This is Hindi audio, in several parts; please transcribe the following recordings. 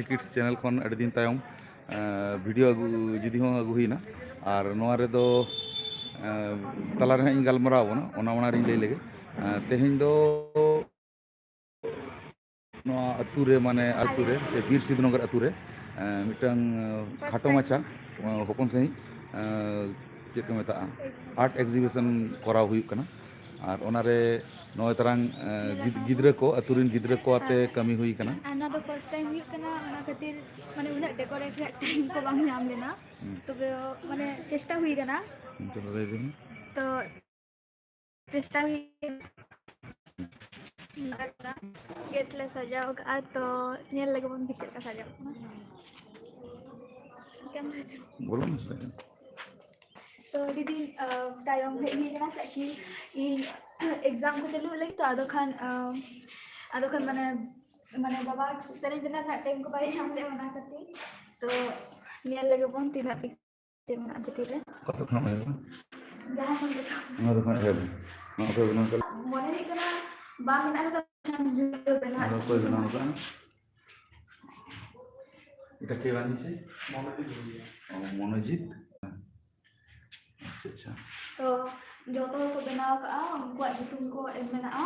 किड्स चैनल खन अड़ी दिन तायम वीडियो जुदी हो अगु हुईना और नोआ रे दो तला रे इन गलमराव बना ओना ओना रिन लई लेगे तेहेन दो नोआ अतु रे माने अतु रे से बीर सिद्धनगर अतु रे मिटन खाटो माछा हपन सही चेक को मेता आर्ट एग्जिबिशन कराव हुई कना और ओनारे नय तरंग गिद्रे को अतुरिन गिद्रे को आते कमी हुई कना आना तो फर्स्ट टाइम हुई कना ओना खातिर माने उना डेकोरेट रे टाइम को बांग नाम लेना तबे माने चेष्टा हुई कना तो चेष्टा हुई गेट ले सजाओ का तो नेल लगे बन भीतर का सजाओ कैमरा जो बोलो ना तो दीदी तायम हे ही कना कि एग्जाम को चलू लगी तो आदो खान माने माने बाबा सरे बिना टाइम को बाई हम ले होना करती तो नेल लगे बन तीना पिक्चर में भीतर रे कस खाना है जहां हम ना तो खाना है ना तो बना कर मोने ही कना बा मिना का बना कोई बना होगा এটা কে বানিয়েছে মনোজিৎ আচ্ছা আচ্ছা तो जो को बनाओ का उनको तुम को बनाओ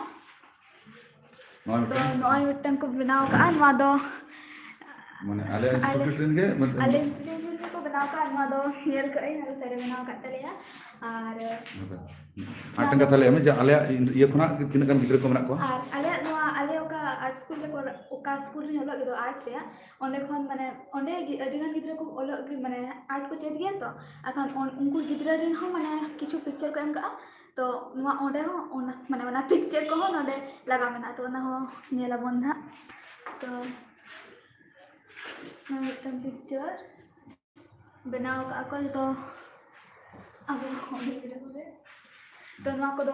तो नॉय मिटन को बनाओ का नवा दो माने आले स्टूडेंट के आले स्टूडेंट को बनाओ का नवा दो नेल करे ना सरे बनाओ का तलेया और आटन का तले हमें आले ये खुना तीन गान गिद्रे को मना को और आले नवा आले ओका आर्ट स्कूल रे ओका स्कूल रे हलो के आर्ट रे ओंडे खन माने ओंडे अडिगान गिद्रे को ओलो के माने आर्ट को चेत गया तो अखन उनको गिद्रे रे हो माने किछु पिक्चर को एम का तो नवा ओंडे हो माने ओना पिक्चर को हो नोडे लगा मेना तो ओना हो नेला बंधा तो मिटन पिक्चर बनाओ का को तो अब तो नवा को दो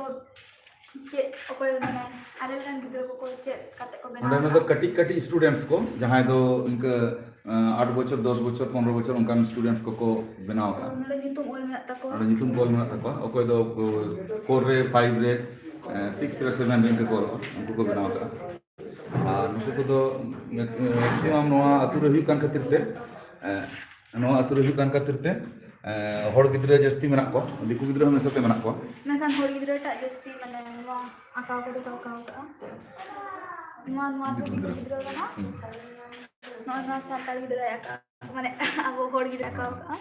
चे ओकोय माने आले गान गिद्रे को चे काते को बनाओ ओंडे तो कटी कटी स्टूडेंट्स को जहां दो इनका 8 बछर 10 बछर 15 बछर उनकान स्टूडेंट्स को बनाओ का ओंडे नितुम ओल मेना तको और नितुम कोल मेना तको ओकोय दो 4 रे 5 रे 6 रे 7 रे इनके को उनको को बनाओ का और उनको को दो मैक्सिमम नोआ अतु रे हुई कान खातिर ते नोआ अतु रे हुई कान खातिर ते हर गिद्रे जस्ती मेना को दिकु गिद्रे हम सते मेना को मेखान हर गिद्रे टा जस्ती माने नवा आकाव को आकाव का नवा नवा गिद्रे ना नवा नवा साताल गिद्रे आका माने अब हर गिद्रे आकाव का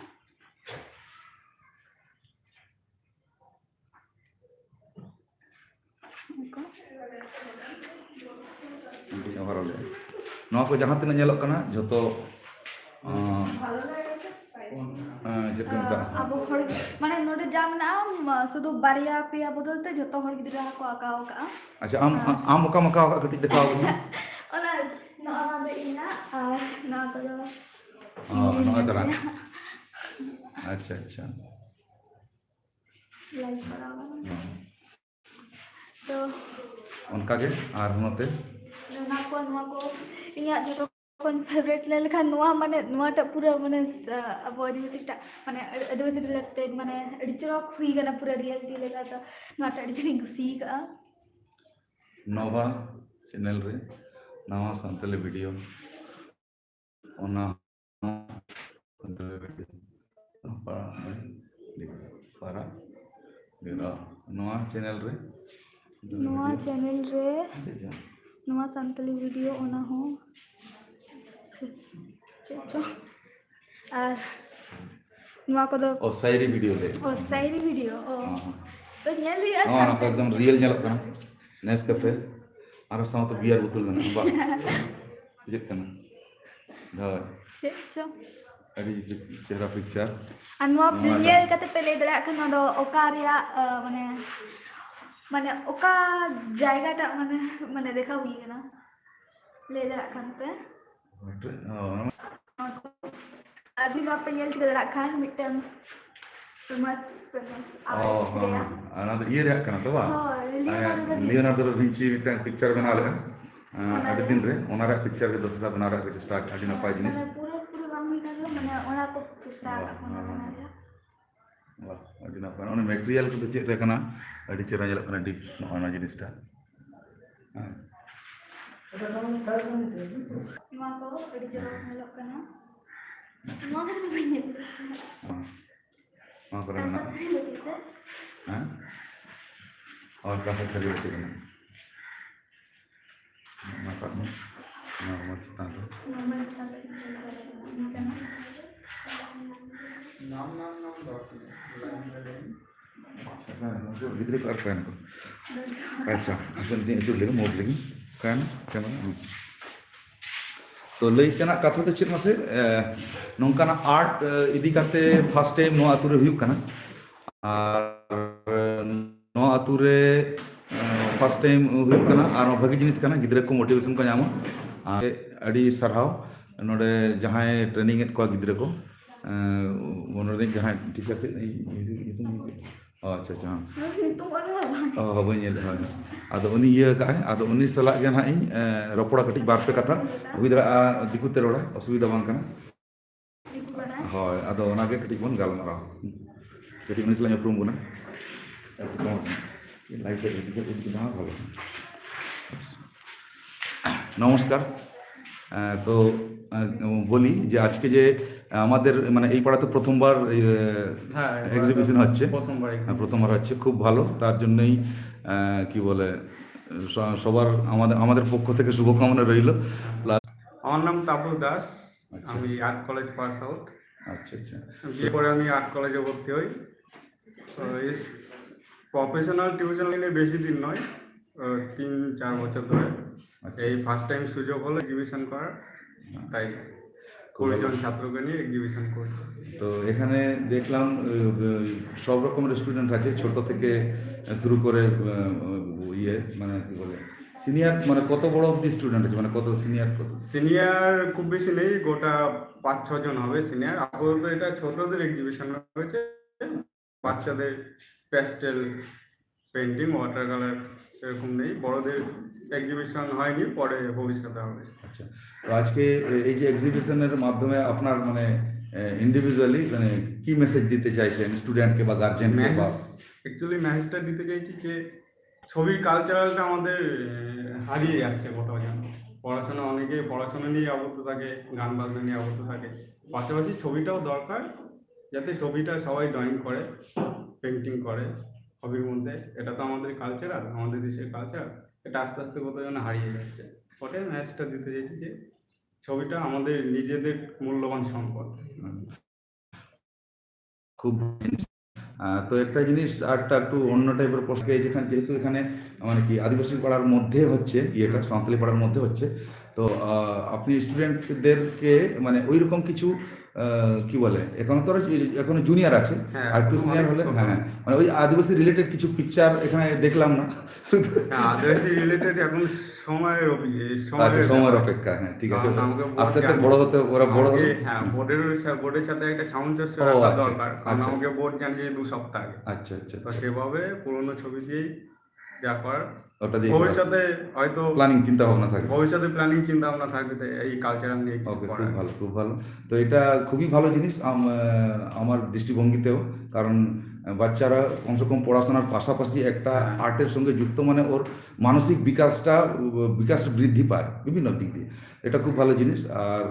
नवा को जहां तना नेलक कना जतो अब हर माने नोडे जामना सुदु बारिया पिया बदलते जतो हर गिद्रे को आकाव का अच्छा आम मका मका का कटी दिखाओ ओना नवा दे इना और ना को नवा तरह अच्छा अच्छा लाइक बराबर तो उनका के आर होते ना को इया जो कोन फेवरेट ले लेखा नवा माने नवाटा पूरा माने अब आदिवासी टा माने आदिवासी रिलेटेड माने अडिचरक हुई गना पूरा रियलिटी लेगा तो नवाटा अडिचरी खुशी का नवा चैनल रे नवा संतले वीडियो ओना संतले वीडियो para नवा चैनल रे नवा संतली वीडियो ओना हो और नवा को दो ओ शायरी वीडियो ले ओ शायरी वीडियो ओ तो नेल लिया हां ना एकदम रियल नेलक कना नेस कैफे आर साथ बियर बोतल ना बा सजेक्ट कना धा चेचो अड़ी चेहरा पिक्चर अनवा रियल कते पे ले दरा खन दो ओका रिया माने माने ओका जायगा टा माने माने देखा हुई है ना ले दरा खन पे अभी वहाँ पे ये खान मिटन फेमस अना ये रे कना तो बा Leonardo da Vinci mitten picture बना ले अडी दिन रे ओना रे पिक्चर के दोसरा बना रे चेष्टा अडी नपाय जिनिस पूरा पूरा बांगी कर माने ओना को चेष्टा ओना बना रे वाह अडी नपाय ओना मटेरियल को चेक रे कना अडी चेरा जलक कना डिप ओना जिनिसटा हां ᱱᱚᱣᱟ ᱠᱚ ᱟᱹᱰᱤ ᱪᱮᱦᱨᱟ ᱧᱮᱞᱚᱜ ᱠᱟᱱᱟ ᱱᱚᱣᱟ ᱫᱷᱟᱨᱮ ᱫᱚ ᱵᱟᱹᱧ ᱧᱮᱞ ᱱᱚᱣᱟ ᱠᱚᱨᱮ ᱠᱟᱫᱟ ᱢᱮᱱᱟᱜᱼᱟ ᱥᱮ ᱦᱮᱸ और काफी सारी बेटी बना मैं करना नॉर्मल स्टाइल नॉर्मल स्टाइल नाम नाम नाम डॉट लाइन में जो गिद्रे कर फैन को अच्छा अपन दिन जो लेके मोड लेके फैन कैमरा तो लईतना कथा तो चेत मासे नोंकाना आर्ट इदी करते फर्स्ट टाइम नो आतुरे हुयुक कना आर नो आतुरे फर्स्ट टाइम हुयुक कना आर भागी जिनिस कना गिद्रे को मोटिवेशन को ᱧᱟᱢᱟ ᱟᱹᱰᱤ ᱥᱟᱨᱦᱟᱣ ᱱᱚᱰᱮ ᱡᱟᱦᱟᱸᱭ ᱴᱨᱮनिᱝ ᱮᱫ ᱠᱚᱣᱟ ᱜᱤᱫᱽᱨᱟᱹ ᱠᱚ ᱱᱚᱰᱮ ᱡᱟᱦᱟᱸᱭ ᱴᱤᱪᱟᱨ ᱛᱮ अच्छा अच्छा बी अब उनी अब उनी साला रपड़ा कटी बार पे कथा हुई दाड़ा दिकुते रोड़ा असुविधा बांग हाँ अब कटी बन गालमारा कटी उनी साला उपरूम बना भालो नमस्कार तो বলি যে আজকে যে আমাদের মানে এই পাড়াতে প্রথমবার এক্সিবিশন হচ্ছে প্রথমবার হচ্ছে খুব ভালো তার জন্যই কি বলে সবার আমাদের পক্ষ থেকে শুভকামনা রইল প্লাস আমার নাম তাপস দাস আমি আর্ট কলেজ পাস আউট আচ্ছা আচ্ছা এরপরে আমি আর্ট কলেজে ভর্তি হই প্রফেশনাল টিউশন লাইনে বেশি দিন নয় 3-4 বছর ধরে এই ফার্স্ট টাইম সুযোগ হলো এক্সিবিশন করার তাই 20 জন ছাত্রকে নিয়ে এক্সিবিশন করছি তো এখানে দেখলাম সব রকমের স্টুডেন্ট আছে ছোট থেকে শুরু করে ইয়ে মানে কি বলে সিনিয়র মানে কত বড় অবধি স্টুডেন্ট আছে মানে কত সিনিয়র খুব বেশি নেই গোটা 5-6 জন হবে সিনিয়র আপাতত এটা ছোটদের এক্সিবিশন হয়েছে বাচ্চাদের প্যাস্টেল পেন্টিং ওয়াটার কালার সেরকম নেই বড়দের এক্সিবিশন হয়নি পরে ভবিষ্যতে হবে আচ্ছা তো আজকে এই যে এক্সিবিশনের মাধ্যমে আপনার মানে ইন্ডিভিজুয়ালি মানে কি মেসেজ দিতে চাইছেন স্টুডেন্টকে বা গার্জিয়ানকে বা অ্যাকচুয়ালি মেসেজটা দিতে চাইছি যে ছবির কালচারালটা আমাদের হারিয়ে যাচ্ছে কোথাও যেন পড়াশোনা অনেকেই পড়াশোনা নিয়ে আবদ্ধ থাকে গান বাজনা নিয়ে আবদ্ধ থাকে পাশাপাশি ছবিটাও দরকার যাতে ছবিটা সবাই ড্রয়িং করে পেন্টিং করে হবির মধ্যে এটা তো আমাদের কালচারাল আমাদের দেশের কালচার এটা আস্তে আস্তে কোথাও যেন হারিয়ে যাচ্ছে ওটাই ম্যাচটা দিতে চাইছি যে ছবিটা আমাদের নিজেদের মূল্যবান সম্পদ খুব তো একটা জিনিস আরটা একটু অন্য টাইপের প্রশ্ন যেখানে যেহেতু এখানে মানে কি আদিবাসী পাড়ার মধ্যে হচ্ছে ইয়েটা সাঁওতালি পাড়ার মধ্যে হচ্ছে তো আপনি স্টুডেন্টদেরকে মানে ওই রকম কিছু কি বলে এখনো জুনিয়র আছে আর একটু সিনিয়র হলে হ্যাঁ মানে ওই আদিবাসী রিলেটেড কিছু পিকচার এখানে দেখলাম না আদিবাসী রিলেটেড এখন সময়ের অপেক্ষা হ্যাঁ ঠিক আছে আস্তে আস্তে বড় হতে ওরা বড় হবে হ্যাঁ বোর্ডের সাথে একটা সামঞ্জস্য রাখা দরকার কারণ আমাকে বোর্ড জানিয়ে 2 সপ্তাহ আগে আচ্ছা আচ্ছা তো সেভাবে পুরনো ছবি দিয়েই যা কর ওটা দিয়ে ভবিষ্যতে হয়তো প্ল্যানিং চিন্তা ভাবনা থাকবে এই কালচারাল নিয়ে কিছু করা খুব ভালো তো এটা খুবই ভালো জিনিস আমার দৃষ্টিভঙ্গিতেও কারণ বাচ্চারা কমসে কম পড়াশোনার পাশাপাশি একটা আর্টের সঙ্গে যুক্ত মানে ওর মানসিক বিকাশটা বৃদ্ধি পায় বিভিন্ন দিক দিয়ে এটা খুব ভালো জিনিস আর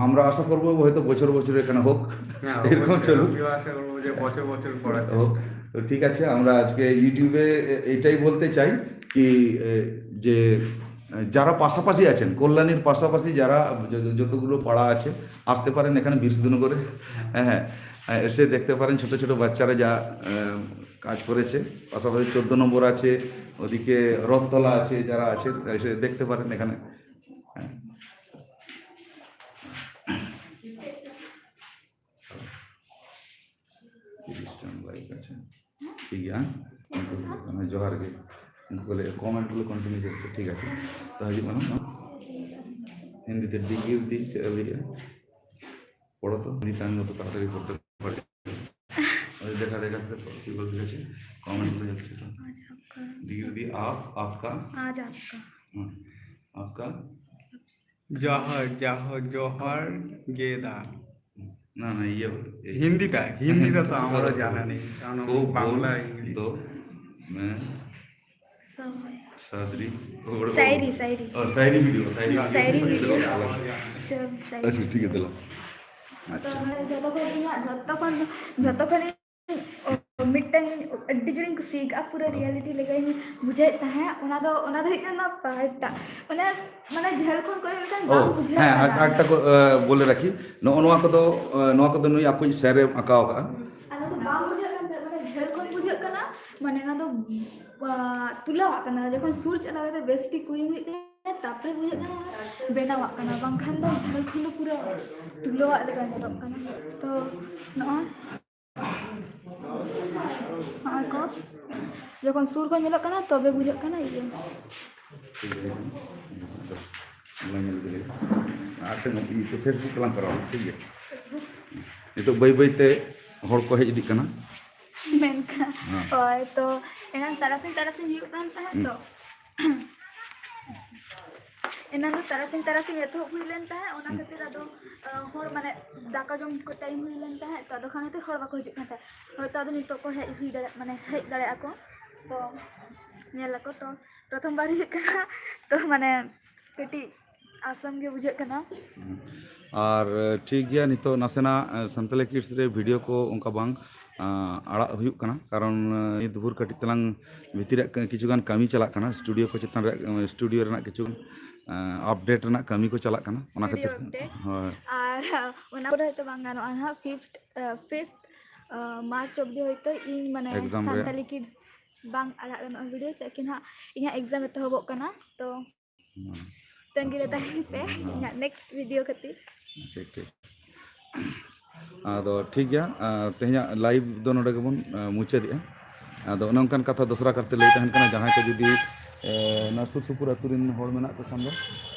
আমরা আশা করবো হয়তো বছর এখানে হোক এরকম চলুক আশা করবো যে বছর পড়াতে তো ঠিক আছে আমরা আজকে ইউটিউবে এটাই বলতে চাই কি যে যারা পাশাপাশি আছেন কল্যাণীর পাশাপাশি যারা যতগুলো পাড়া আছে আসতে পারেন এখানে বীরসিদ্ধনগরে হ্যাঁ এসে দেখতে পারেন ছোট ছোট বাচ্চারা যা কাজ করেছে পাশাপাশি 14 নম্বর আছে ওদিকে রথতলা আছে যারা আছে এসে দেখতে পারেন এখানে ठीक है जोहार के बोले कमेंट गुलो कंटिन्यू करते ठीक है तो हजी मैडम हिंदी डिग्री दी चलिए पढ़ो तो हिंदी टाइम मতো তাড়াতাড়ি করতে পারে और देखा কি বলতে গেছে कमेंट গুলো যাচ্ছে তো डिग्री दी आपका आज आपका जोहर गेदा ना ये हिंदीটা তো আমরা জানা নেই কারণ বাংলা ইংলিশ तो मैं सादरी शायरी और शायरी वीडियो शायरी वीडियो सब शायरी अच्छा ठीक है दिला तो मैं जतो मिटन अड्डी जुड़िन कुसीक आ पूरा रियलिटी लेके बुझे तहे ओना दो इतना पार्ट माने माने झल को लेकिन ओ बाम बुझे हाँ आगटा को बोले रखी नोआ को नुई आको सेरे आकाव का आना तो बाम बुझे माने झल को बुझे कना माने ना तो तुलावा कना जखन सुर चला गते बेस्टी कुई हुई तापरे बुझे कना बेनावा कना बांखान दो झल खन दो पूरा तुलावा लेका नेलो कना तो नोआ हाँ को जखन सुर को नेलो कना तबे बुझे कना ये फेसबुक लां कराओ ठीक है नितो बाई बाई ते हड़ को हेज इदी कना मेनका और तो एनान तारासिंग हुई कान तहे तो एनान तो तारासिंग एतो हुई लेन तहे ओना खातिर आदो हड़ माने दाका जम को टाइम हुई लेन तहे तो आदो खाने ते हड़ बाको हिजुक कान तहे होयतो आदो नितो को हेज हुई दाड़े माने हेज दाड़े आको तो नेला को तो प्रथम बार हुई कना तो माने कटी आसम गे बुझे कना और ठीक गया नितो नासेना संताली किड्स रे वीडियो को उनका बांग आड़ा हुयुक कना कारण दुपुर कटी तलांग भितर किचुगान कमी चला कना स्टूडियो को चितान स्टूडियो रेना किचु अपडेट रेना कमी को चला कना ओना खातिर और ओना को होयतो बांग गानो आना 5th मार्च ऑफ दी होयतो इन माने Exam रे। संताली किड्स बांग आड़ा गानो वीडियो चेकिन हा इना एग्जाम एतो होबो कना तो तंगी रे ताहिन पे इना नेक्स्ट वीडियो खातिर ठीक ठीक आदो ठीक गया तेहना लाइव दो नोडे गेबन मुचादिया आदो ओनकान कथा दोसरा करते लई तहन कना जहां को जुदी ना सुर सुपुर अतुरिन होड़ मेना को खान दो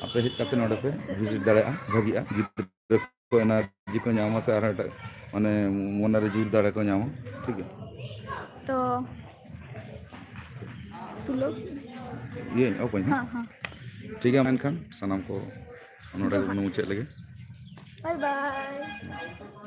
आपे हेज काते नोडे पे विजिट दाड़ेआ भागिया गिद्र को एनर्जी को नामा से आर माने मन रे जुर दाड़े को नामा ठीक है तो तू लोग ये ओपन हाँ हाँ ठीक है मेनखान सनाम को नोडे मुचाद लगे बाय बाय